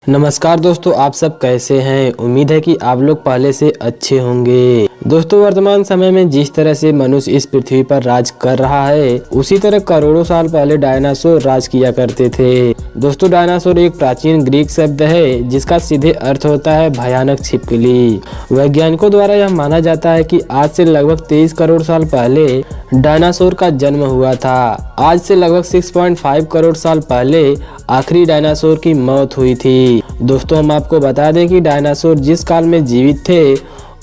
नमस्कार दोस्तों, आप सब कैसे हैं। उम्मीद है कि आप लोग पहले से अच्छे होंगे। दोस्तों, वर्तमान समय में जिस तरह से मनुष्य इस पृथ्वी पर राज कर रहा है, उसी तरह करोड़ों साल पहले डायनासोर राज किया करते थे। दोस्तों, डायनासोर एक प्राचीन ग्रीक शब्द है जिसका सीधे अर्थ होता है भयानक छिपकली। वैज्ञानिकों द्वारा यह माना जाता है कि आज से लगभग 23 करोड़ साल पहले डायनासोर का जन्म हुआ था। आज से लगभग 6.5 करोड़ साल पहले आखिरी डायनासोर की मौत हुई थी। दोस्तों, हम आपको बता दें कि डायनासोर जिस काल में जीवित थे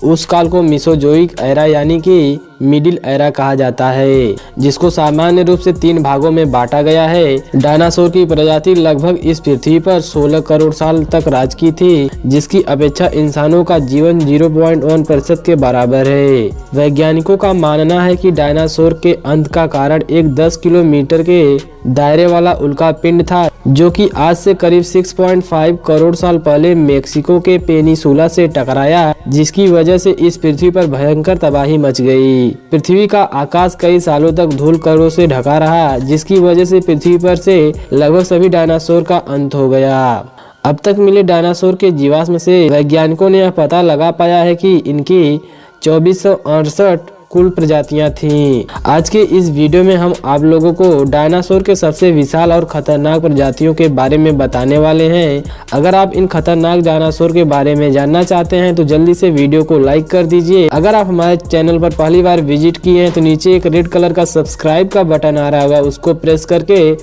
उस काल को मेसोजोइक एरा यानी कि मिडिल एरा कहा जाता है, जिसको सामान्य रूप से 3 भागों में बांटा गया है। डायनासोर की प्रजाति लगभग इस पृथ्वी पर 16 करोड़ साल तक राज की थी, जिसकी अपेक्षा इंसानों का जीवन 0.1% के बराबर है। वैज्ञानिकों का मानना है कि डायनासोर के अंत का कारण एक 10 किलोमीटर के दायरे वाला उल्का पिंड था, जो कि आज से करीब 6.5 करोड़ साल पहले मेक्सिको के पेनिसुला से टकराया, जिसकी वजह से इस पृथ्वी पर भयंकर तबाही मच गई। पृथ्वी का आकाश कई सालों तक धूल कणों से ढका रहा, जिसकी वजह से पृथ्वी पर से लगभग सभी डायनासोर का अंत हो गया। अब तक मिले डायनासोर के जीवाश्म से वैज्ञानिकों ने यह पता लगा पाया है कि इनकी 2468 कुल प्रजातियां थीं। आज के इस वीडियो में हम आप लोगों को डायनासोर के सबसे विशाल और खतरनाक प्रजातियों के बारे में बताने वाले हैं। अगर आप इन खतरनाक डायनासोर के बारे में जानना चाहते हैं तो जल्दी से वीडियो को लाइक कर दीजिए। अगर आप हमारे चैनल पर पहली बार विजिट किए हैं तो नीचे एक रेड कलर का सब्सक्राइब का बटन आ रहा होगा, उसको प्रेस करके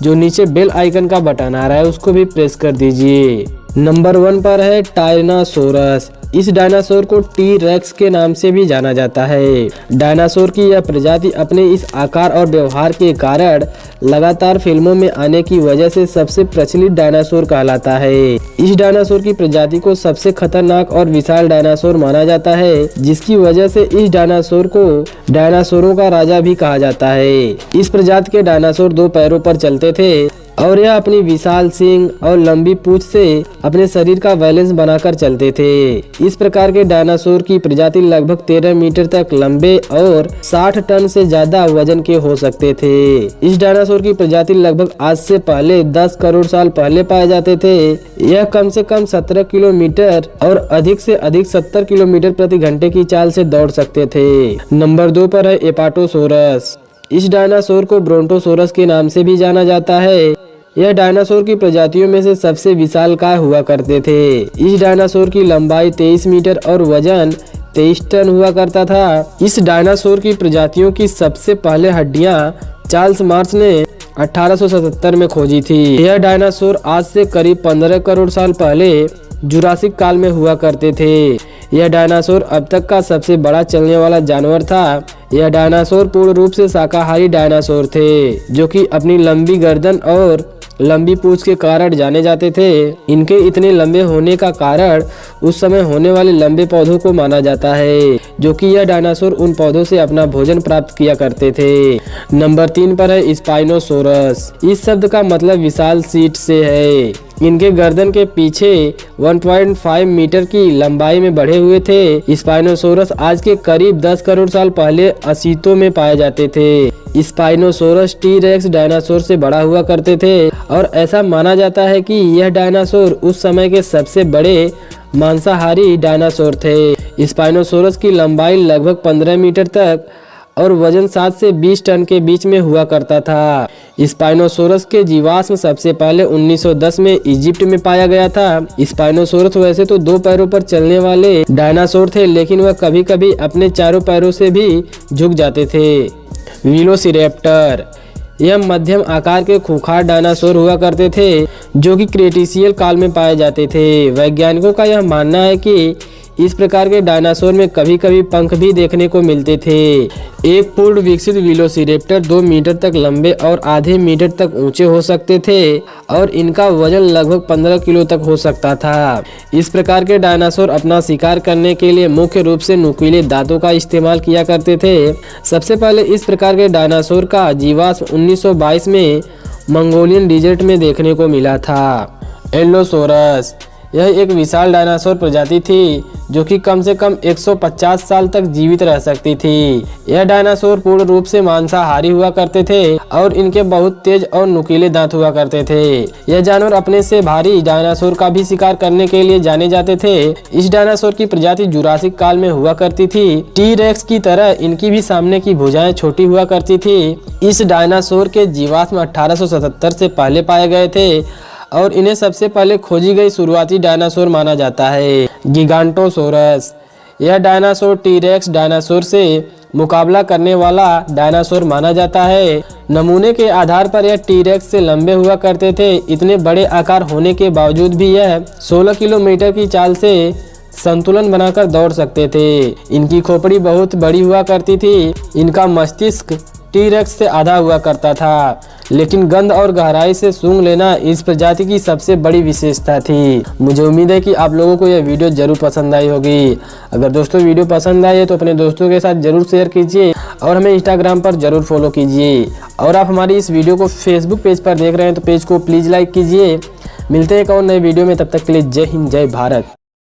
जो नीचे बेल आइकन का बटन आ रहा है उसको भी प्रेस कर दीजिए। नंबर 1 पर है टायनासोरस। इस डायनासोर को टी रेक्स के नाम से भी जाना जाता है। डायनासोर की यह प्रजाति अपने इस आकार और व्यवहार के कारण लगातार फिल्मों में आने की वजह से सबसे प्रचलित डायनासोर कहलाता है। इस डायनासोर की प्रजाति को सबसे खतरनाक और विशाल डायनासोर माना जाता है, जिसकी वजह से इस डायनासोर को डायनासोरों का राजा भी कहा जाता है। इस प्रजाति के डायनासोर 2 पैरों पर चलते थे और यह अपनी विशाल सींग और लंबी पूंछ से अपने शरीर का बैलेंस बनाकर चलते थे। इस प्रकार के डायनासोर की प्रजाति लगभग 13 मीटर तक लंबे और 60 टन से ज्यादा वजन के हो सकते थे। इस डायनासोर की प्रजाति लगभग आज से पहले 10 करोड़ साल पहले पाए जाते थे। यह कम से कम 17 किलोमीटर और अधिक से अधिक 70 किलोमीटर प्रति घंटे की चाल से दौड़ सकते थे। नंबर 2 पर है एपाटोसोरस। इस डायनासोर को ब्रोंटोसोरस के नाम से भी जाना जाता है। यह डायनासोर की प्रजातियों में से सबसे विशालकाय हुआ करते थे। इस डायनासोर की लंबाई 23 मीटर और वजन 23 टन हुआ करता था। इस डायनासोर की प्रजातियों की सबसे पहले हड्डियां चार्ल्स मार्श ने 1877 में खोजी थी। यह डायनासोर आज से करीब 15 करोड़ साल पहले जुरासिक काल में हुआ करते थे। यह डायनासोर अब तक का सबसे बड़ा चलने वाला जानवर था। यह डायनासोर पूर्ण रूप से शाकाहारी डायनासोर थे, जो कि अपनी लंबी गर्दन और लंबी पूंछ के कारण जाने जाते थे। इनके इतने लंबे होने का कारण उस समय होने वाले लंबे पौधों को माना जाता है, जो कि यह डायनासोर उन पौधों से अपना भोजन प्राप्त किया करते थे। नंबर 3 पर है स्पाइनोसोरस। इस शब्द का मतलब विशाल सीट से है। इनके गर्दन के पीछे 1.5 मीटर की लंबाई में बढ़े हुए थे। स्पाइनोसोरस आज के करीब 10 करोड़ साल पहले असीतों में पाए जाते थे। स्पाइनोसोरस टी रेक्स डायनासोर से बड़ा हुआ करते थे और ऐसा माना जाता है कि यह डायनासोर उस समय के सबसे बड़े मांसाहारी डायनासोर थे। स्पाइनोसोरस की लंबाई लगभग 15 मीटर तक और वजन 7 से 20 टन के बीच में हुआ करता था। स्पाइनोसोरस के जीवाश्म सबसे पहले 1910 में इजिप्ट में पाया गया था। स्पाइनोसोरस वैसे तो 2 पैरों पर चलने वाले डायनासोर थे, लेकिन वह कभी कभी अपने 4 पैरों से भी झुक जाते थे। वेलोसिरैप्टर। यह मध्यम आकार के खूंखार डायनासोर हुआ करते थे, जो कि क्रेटेशियल काल में पाए जाते थे। वैज्ञानिकों का यह मानना है कि इस प्रकार के डायनासोर में कभी कभी पंख भी देखने को मिलते थे। एक पूर्ण विकसित वेलोसिरैप्टर 2 मीटर तक लंबे और आधे मीटर तक ऊंचे हो सकते थे और इनका वजन लगभग 15 किलो तक हो सकता था। इस प्रकार के डायनासोर अपना शिकार करने के लिए मुख्य रूप से नुकीले दांतों का इस्तेमाल किया करते थे। सबसे पहले इस प्रकार के डायनासोर का जीवाश्म 1922 में मंगोलियन डिजर्ट में देखने को मिला था। एल्लोसोरस। यह एक विशाल डायनासोर प्रजाति थी जो कि कम से कम 150 साल तक जीवित रह सकती थी। यह डायनासोर पूर्ण रूप से मांसाहारी हुआ करते थे और इनके बहुत तेज और नुकीले दांत हुआ करते थे। यह जानवर अपने से भारी डायनासोर का भी शिकार करने के लिए जाने जाते थे। इस डायनासोर की प्रजाति जुरासिक काल में हुआ करती थी। टी रेक्स की तरह इनकी भी सामने की भुजाएं छोटी हुआ करती थी। इस डायनासोर के जीवाश्म 1877 से पहले पाए गए थे और इन्हें सबसे पहले खोजी गई शुरुआती डायनासोर माना जाता है। गिगांटोसोरस, यह डायनासोर टी-रेक्स डायनासोर से मुकाबला करने वाला डायनासोर माना जाता है। नमूने के आधार पर यह टी-रेक्स से लंबे हुआ करते थे। इतने बड़े आकार होने के बावजूद भी यह 16 किलोमीटर की चाल से संतुलन बनाकर दौड़ सकते थे। इनकी खोपड़ी बहुत बड़ी हुआ करती थी। इनका मस्तिष्क टी-रेक्स से आधा हुआ करता था, लेकिन गंध और गहराई से सूंघ लेना इस प्रजाति की सबसे बड़ी विशेषता थी। मुझे उम्मीद है कि आप लोगों को यह वीडियो जरूर पसंद आई होगी। अगर दोस्तों वीडियो पसंद आई है तो अपने दोस्तों के साथ जरूर शेयर कीजिए और हमें इंस्टाग्राम पर जरूर फॉलो कीजिए। और आप हमारी इस वीडियो को फेसबुक पेज पर देख रहे हैं तो पेज को प्लीज़ लाइक कीजिए। मिलते हैं एक और नए वीडियो में, तब तक के लिए जय हिंद, जय भारत।